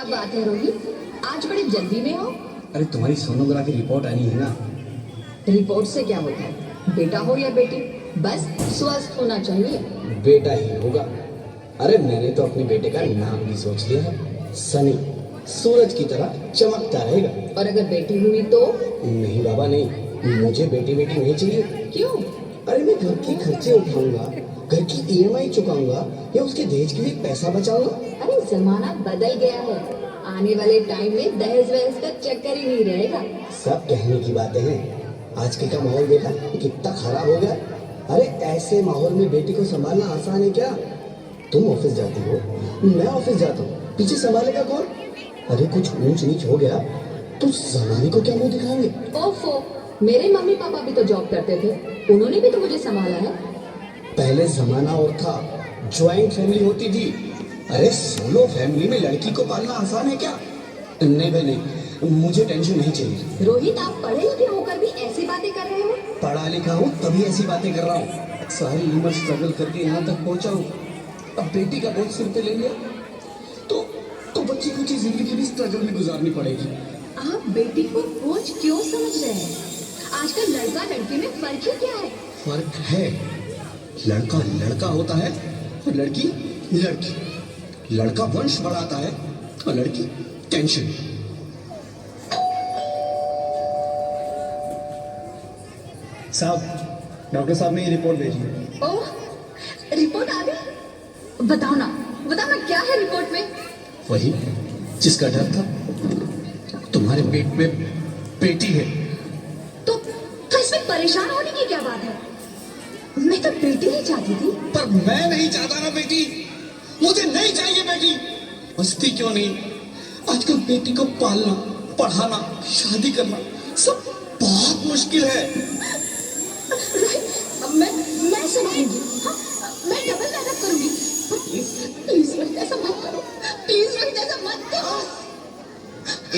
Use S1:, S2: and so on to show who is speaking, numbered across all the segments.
S1: क्या बात है रोहित, आज बड़ी जल्दी में हो?
S2: अरे तुम्हारी सोनोग्राफी रिपोर्ट आनी है ना।
S1: रिपोर्ट से क्या होता है, बेटा हो या बेटी, बस स्वस्थ होना चाहिए।
S2: बेटा ही होगा। अरे मैंने तो अपने बेटे का नाम भी सोच लिया है, सनी। सूरज की तरह चमकता रहेगा।
S1: और अगर बेटी हुई तो?
S2: नहीं बाबा नहीं, मुझे बेटी नहीं चाहिए।
S1: क्यों?
S2: अरे मैं घर के खर्चे उठाऊंगा, घर की ईएमआई चुकाऊंगा या उसके दहेज के लिए पैसा बचाऊंगा।
S1: अरे जमाना बदल गया है, आने वाले टाइम में दहेज वहेज का चक्कर ही नहीं रहेगा।
S2: सब कहने की बातें हैं, आजकल का माहौल देखा कितना खराब हो गया। अरे ऐसे माहौल में बेटी को संभालना आसान है क्या? तुम ऑफिस जाती हो, मैं ऑफिस जाता हूँ, पीछे संभालेगा कौन? अरे कुछ ऊंच नीच हो गया तो जमाने को क्या मुंह दिखाएंगे?
S1: ओफो, मेरे मम्मी पापा भी तो जॉब करते थे, उन्होंने भी तो मुझे संभाला है।
S2: पहले जमाना और था, ज्वाइंट फैमिली होती थी। अरे सोलो फैमिली में लड़की को पालना आसान है क्या? नहीं भाई नहीं, मुझे टेंशन नहीं चाहिए।
S1: रोहित, आप पढ़े लिखे होकर भी ऐसी बातें कर रहे हो?
S2: पढ़ा लिखा हूँ तभी ऐसी बातें कर रहा हूँ। सारी उम्र स्ट्रगल करके यहाँ तक पहुँचा हूँ, अब बेटी का बोझ सिर पे ले लिया तो बच्ची को की जिंदगी भी स्ट्रगल में गुजारनी पड़ेगी।
S1: आप बेटी को बोझ क्यों समझ रहे हैं? आजकल लड़का लड़की में फर्क ही क्या है?
S2: फर्क है, लड़का लड़का होता है और लड़की लड़की। लड़का वंश बढ़ाता है और लड़की टेंशन। साहब, डॉक्टर साहब ने ये रिपोर्ट भेजी है।
S1: ओह, रिपोर्ट आ गई? बताओ ना क्या है रिपोर्ट में?
S2: वही जिसका डर था, तुम्हारे पेट में बेटी है।
S1: तो इसमें परेशान होने की क्या बात है? मैं तो बेटी ही चाहती थी।
S2: पर मैं नहीं चाहता ना बेटी, मुझे नहीं चाहिए बेटी। मस्ती क्यों नहीं, आजकल बेटी को पालना, पढ़ाना, शादी करना सब बहुत मुश्किल है।
S1: मैं संभालूंगी, हाँ, मैं डबल मेहनत करूंगी। प्लीज रोहित, ऐसा मत करो, प्लीज रोहित, ऐसा मत करो।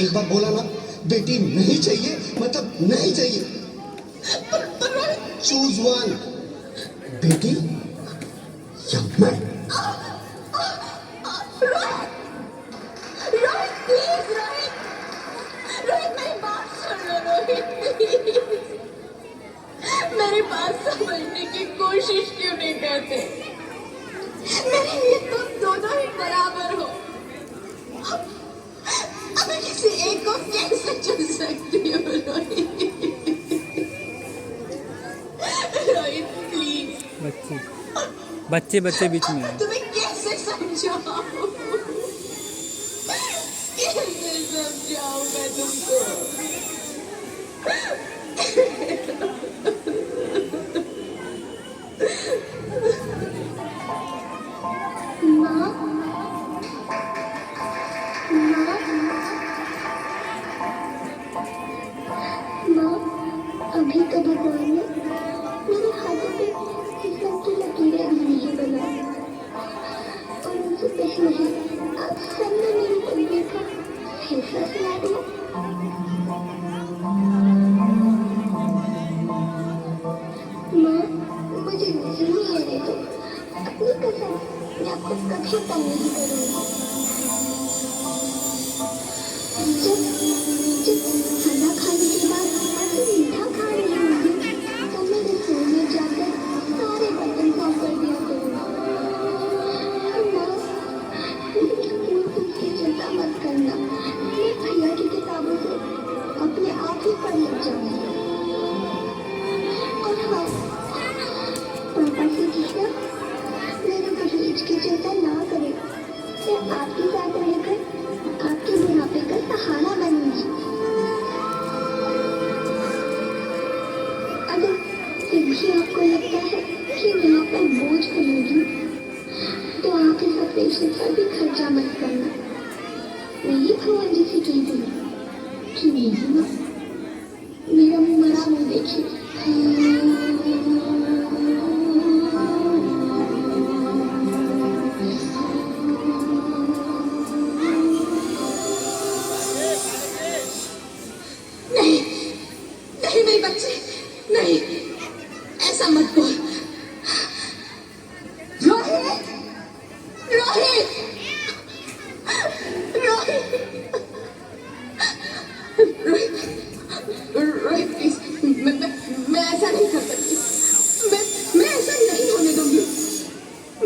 S2: एक बार बोला ना, बेटी नहीं चाहिए मतलब नहीं चाहिए।
S1: पर रोहित,
S2: चूज वन, बेटी या मैं।
S1: रोहित प्लीज, रोहित मेरी बात सुन लो रोहित, प्लीज। मेरी बात समझने की कोशिश क्यों नहीं करते? मेरे लिए तुम दोनों ही बराबर हो। अब मैं किसी एक को कैसे चुन सकती हूँ रोहित? रोहित प्लीज।
S3: बच्चे बीच में है।
S1: तुम्हें कैसे समझाऊं? कैसे समझाऊं मैं तुमको?
S4: अभी तो भगवान ने मेरे हाथों पे किस्मत की लकीरें भी नहीं बनाई, और उनसे पहले ही आप सबने मेरी तकदीर का फैसला सुना दिया। माँ, मुझे जरूर लेने दो, अपनी कसम, मैं आपको कभी तंग नहीं करूँगी। जब खाना खाने के बाद मीठा खा रही होंगी तो मैं रसोई में जाकर सारे बर्तन साफ कर दिया करूँगा। चिंता मत करना, मैं भैया की किताबों से अपने आप ही पढ़ लग जाऊंगी। और हाँ, पापा से कहना मेरे दहेज की चिंता ना करें, मैं आपके साथ रहकर आपके बुढ़ापे का सहारा बनूंगी। अगर फिर भी आपको लगता है कि मैं आप पर बोझ बनूंगी तो आप इस ऑपरेशन पर भी खर्चा मत करना। वही भगवान जी से कह दूंगी कि मेरी माँ मेरा मरा मुँह देखिए।
S1: नहीं मेरे बच्चे, नहीं, ऐसा मत बोल। रोहित, रोहित, रोहित। रोहित प्लीज, मैं ऐसा नहीं कर सकती। मैं ऐसा नहीं होने दूंगी।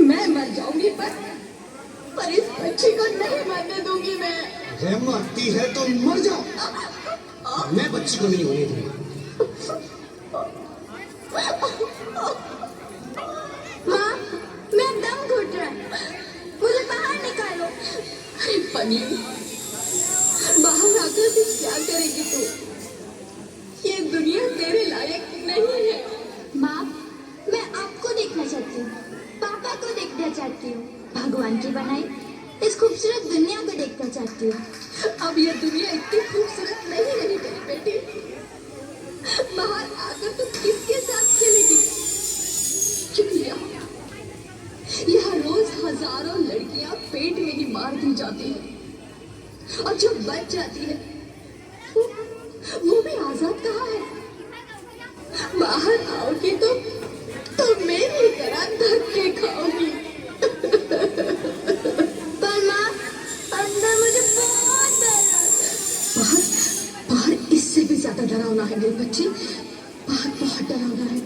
S1: मैं मर जाऊंगी पर इस बच्ची को नहीं मरने दूंगी मैं।
S2: अरे मरती है तो मर जाओ, मैं बच्ची को नहीं होने दूंगा।
S4: माँ, मैं दम घुट रहा है, मुझे बाहर निकालो।
S1: अरे पनीर, बाहर आकर भी क्या करेगी तू? ये दुनिया तेरे लायक नहीं है।
S4: माँ, मैं आपको देखना चाहती हूँ, पापा को देखना चाहती हूँ, भगवान की बनाई इस खूबसूरत दुनिया को देखना चाहती हूँ।
S1: अब ये दुनिया इतनी खूबसूरत नहीं रही मेरी बेटी। बाहर आकर तू किसके साथ खेलेगी? क्योंकि यहाँ रोज हजारों लड़कियां पेट में ही मार दी जाती हैं और जो बच जाती है वो भी आजाद कहाँ है? बाहर आओगी तो मेरी तरह धक्के खाओगी।
S4: पर माँ, अंदर मुझे बहुत डर लगता है।
S1: बाहर बाहर इससे भी ज्यादा डरावना है मेरे बच्चे। बाहर बहुत डरावना है।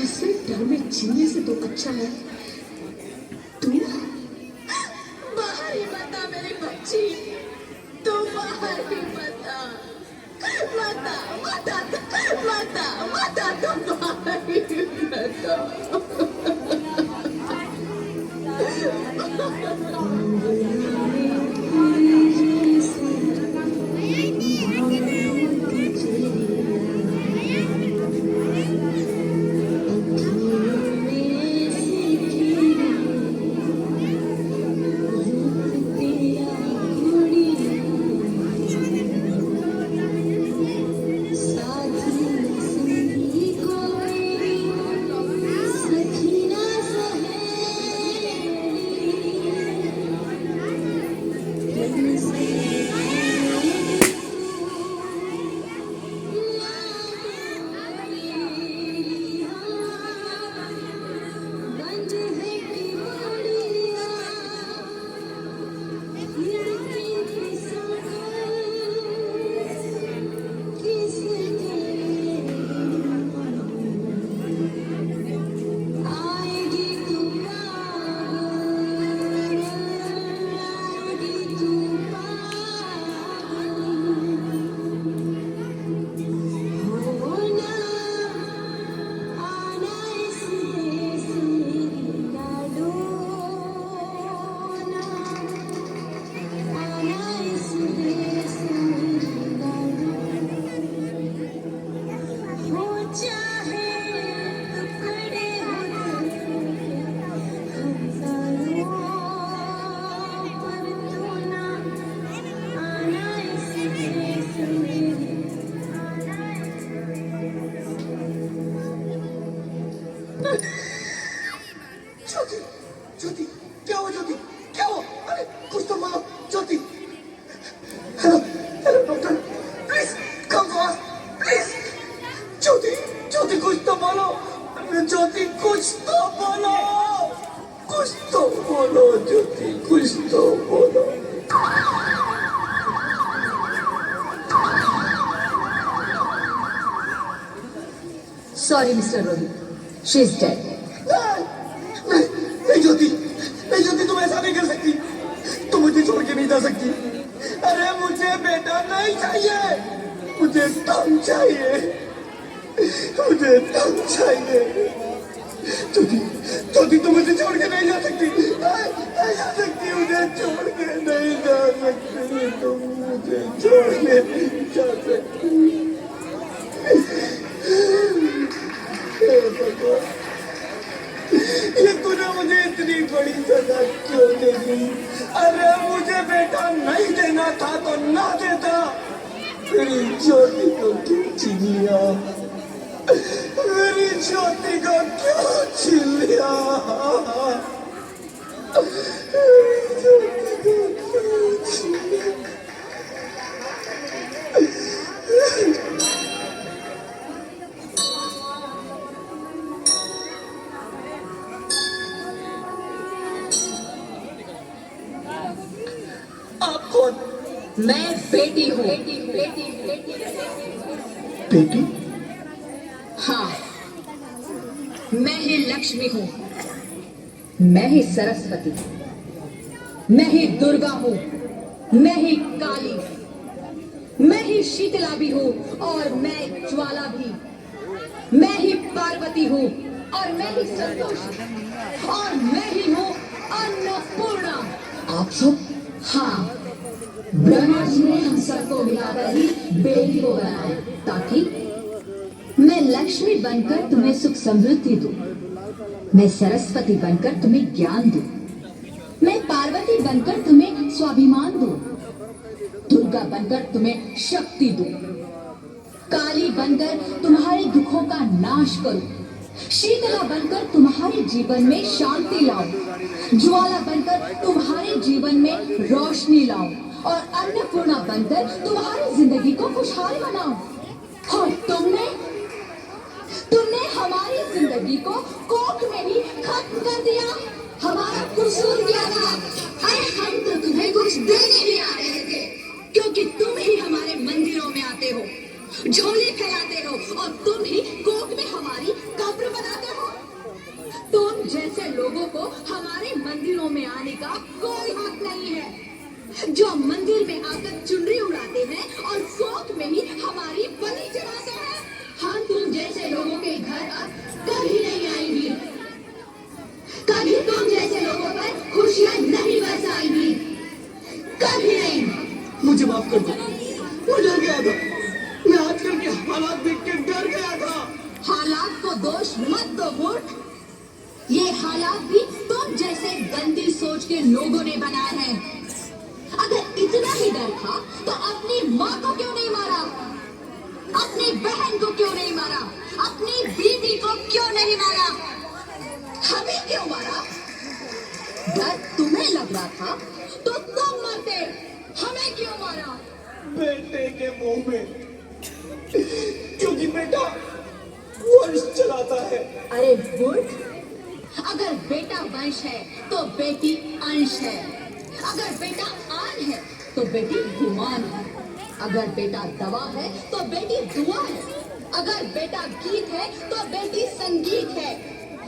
S1: ऐसे डर में जीने से तो अच्छा है तू बाहर ही बता मेरी बच्ची। तू बाहर ही बता, बता बता बता बता, तू बाहर ही बता।
S2: ज्योति, ज्योति, क्या हुआ ज्योति? क्या हुआ? अरे कुछ तो बोलो Jyoti. Hello, hello doctor, please come fast, please. Jyoti, Jyoti कुछ तो बोलो। अरे ज्योति कुछ तो बोलो, कुछ तो बोलो ज्योति, कुछ तो बोलो।
S1: Sorry, Mr. Rohit. She's dead.
S2: नहीं ज्योति, नहीं ज्योति, तुम ऐसा नहीं कर सकती। तुम मुझे छोड़ के नहीं जा सकती। अरे मुझे बेटा नहीं चाहिए, मुझे तुम चाहिए, मुझे तुम चाहिए। ज्योति, ज्योति तुम मुझे छोड़ के नहीं जा सकती, नहीं जा सकती, मुझे छोड़ के नहीं जा सकती, तुम मुझे छोड़ के नहीं जा सकती। ये तूने मुझे इतनी बड़ी सजा क्यों दे दी? अरे मुझे बेटा नहीं देना था तो ना देता। मेरी ज्योति को क्यों छीन लिया? मेरी ज्योति को क्यों छीन लिया? मेरी ज्योति को क्यों छीन लिया? आप कौन
S1: और मैं बेटी हूँ।
S2: बेटी?
S1: हाँ, मैं ही लक्ष्मी हूँ, मैं ही सरस्वती, मैं ही दुर्गा हूँ, मैं ही काली, मैं ही शीतला भी हूँ और मैं ज्वाला भी, मैं ही पार्वती हूँ और मैं ही संतोष, और मैं ही हूँ अन्नपूर्णा।
S2: आप सब?
S1: हाँ, ब्रह्मा जी ने हम सबको मिलाकर ही बेटी को बनाया ताकि मैं लक्ष्मी बनकर तुम्हें सुख समृद्धि दूं, मैं सरस्वती बनकर तुम्हें ज्ञान दूं, मैं पार्वती बनकर तुम्हें स्वाभिमान दूं, दुर्गा बनकर तुम्हें शक्ति दूं, काली बनकर तुम्हारे दुखों का नाश करूं, शीतला बनकर तुम्हारे जीवन में शांति लाऊं, ज्वाला बनकर तुम्हारे जीवन में रोशनी लाऊं और अन्नपूर्णा बनकर तुम्हारी जिंदगी को खुशहाल बनाऊं। और तुमने हमारी जिंदगी को कोख में ही खत्म कर दिया। हमारा कसूर क्या था? अरे हम तो तुम्हें कुछ देने ही आ रहे थे, क्योंकि तुम ही हमारे मंदिरों में आते हो, झोली फैलाते हो और तुम ही कोख में हमारी कब्र बनाते हो। तुम जैसे लोगों को हमारे मंदिरों में आने का कोई हक नहीं है, जो मंदिर में आकर चुनरी उड़ाते हैं और कोख में ही हमारी बलि चढ़ाते हैं। हम तुम जैसे लोगों के घर अब कभी नहीं आएंगी, कभी तुम जैसे लोगों पर खुशियां नहीं बरसाएंगी, कभी नहीं।
S2: मुझे माफ कर दो, मैं डर गया था। मैं आजकल के हालात देख के डर गया था।
S1: हालात को दोष मत दो मूर्ख, ये हालात भी तुम जैसे गंदी सोच के लोगों ने बनाए हैं। अगर इतना ही डर था तो अपनी माँ को क्यों नहीं मारा, अपनी बहन को क्यों नहीं मारा, अपनी बीवी को क्यों नहीं मारा, हमें क्यों मारा? डर तुम्हें लग रहा था तो तुम मरते, हमें क्यों मारा?
S2: बेटे के मुंह में, क्योंकि बेटा वंश चलाता है।
S1: अरे मूर्ख, अगर बेटा वंश है तो बेटी अंश है, अगर बेटा आन है तो बेटी गुमान है, अगर बेटा दवा है तो बेटी दुआ है, अगर बेटा गीत है तो बेटी संगीत है,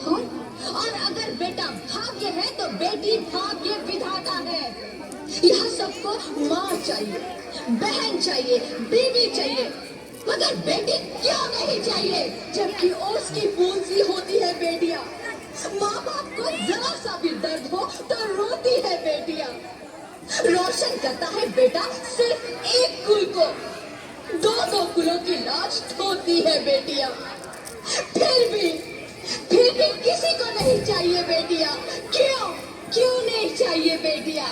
S1: और अगर बेटा भाग्य है तो बेटी भाग्य विधाता है। यह सबको माँ चाहिए, बहन चाहिए, बीवी चाहिए, मगर बेटी क्यों नहीं चाहिए? जबकि उसकी पूंजी होती है बेटियां। माँ बाप को जरा सा भी दर्द हो तो रोती है बेटियां। रोशन करता है बेटा सिर्फ एक कुल को, दो कुलों की लाज ढोती है बेटियां। फिर भी किसी को नहीं चाहिए बेटियां। क्यों नहीं चाहिए बेटियां?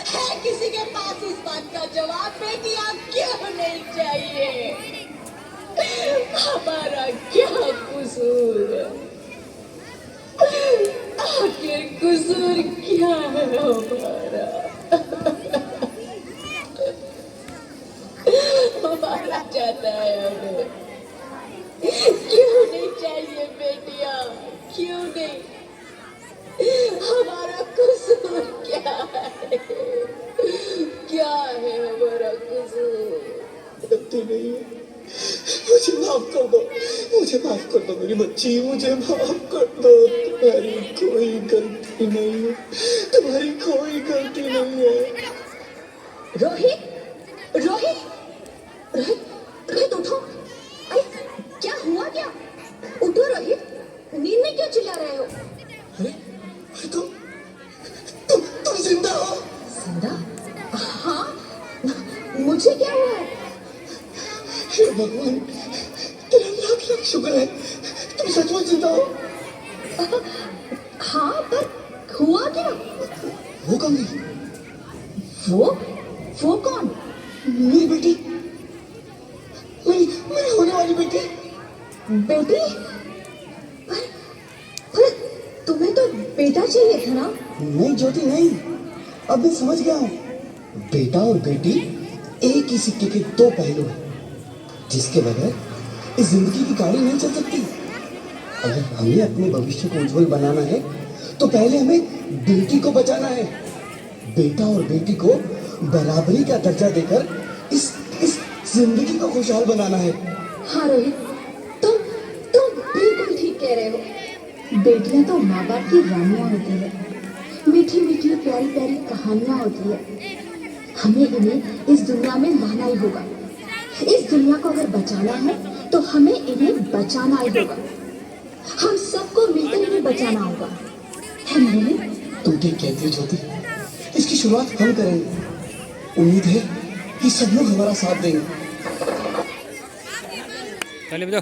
S1: है किसी के पास इस बात का जवाब? बेटियां क्यों नहीं चाहिए? हमारा क्या कसूर है? आखिर कसूर क्या है हमारा? हमारा जाता है हमें। क्यों नहीं चाहिए बेटियां? क्यों नहीं? हमारा कसूर क्या है? क्या है हमारा कसूर?
S2: गलती नहीं है, मुझे माफ कर दो, मुझे माफ कर दो मेरी बच्ची, मुझे माफ कर दो। तुम्हारी कोई गलती नहीं है, तुम्हारी कोई गलती नहीं है।
S1: रोहित, रोहित, रोहित, रोहित उठो। अरे क्या हुआ क्या? उठो रोहित, नींद में क्यों चिल्ला रहे हो?
S2: अरे तुम जिंदा हो?
S1: जिंदा? हाँ, मुझे क्या हुआ?
S2: हे भगवान, तेरा लाख लाख शुक्र है, तुम सचमुच जिंदा हो।
S1: हाँ, पर हुआ क्या?
S2: वो कौन है?
S1: वो कौन?
S2: मेरी बेटी, मेरी होने वाली बेटी।
S1: बेटी? पर तुम्हें तो बेटा चाहिए था ना?
S2: नहीं ज्योति नहीं, अब मैं समझ गया हूँ। बेटा और बेटी एक ही सिक्के के दो पहलू हैं, जिसके बगैर इस जिंदगी की गाड़ी नहीं चल सकती। अगर हमें अपने भविष्य को उज्जवल बनाना है तो पहले हमें बेटी को बचाना है। बेटा और बेटी को बराबरी का दर्जा देकर इस जिंदगी को खुशहाल बनाना है।
S1: हाँ रोहित, तुम बिल्कुल ठीक कह रहे हो। बेटियां तो माँ बाप की रानियां होती है, मीठी मीठी प्यारी प्यारी कहानियां होती है। हमें इन्हें इस दुनिया में लाना ही होगा। इस दुनिया को अगर बचाना है तो हमें इन्हें बचाना ही होगा। हम सबको मिलकर इन्हें बचाना होगा, है ना रोहित?
S2: तुम ठीक कहती हो ज्योति, इसकी शुरुआत हम करेंगे। उम्मीद है कि सब लोग हमारा साथ देंगे।
S3: चलिए बजाओ।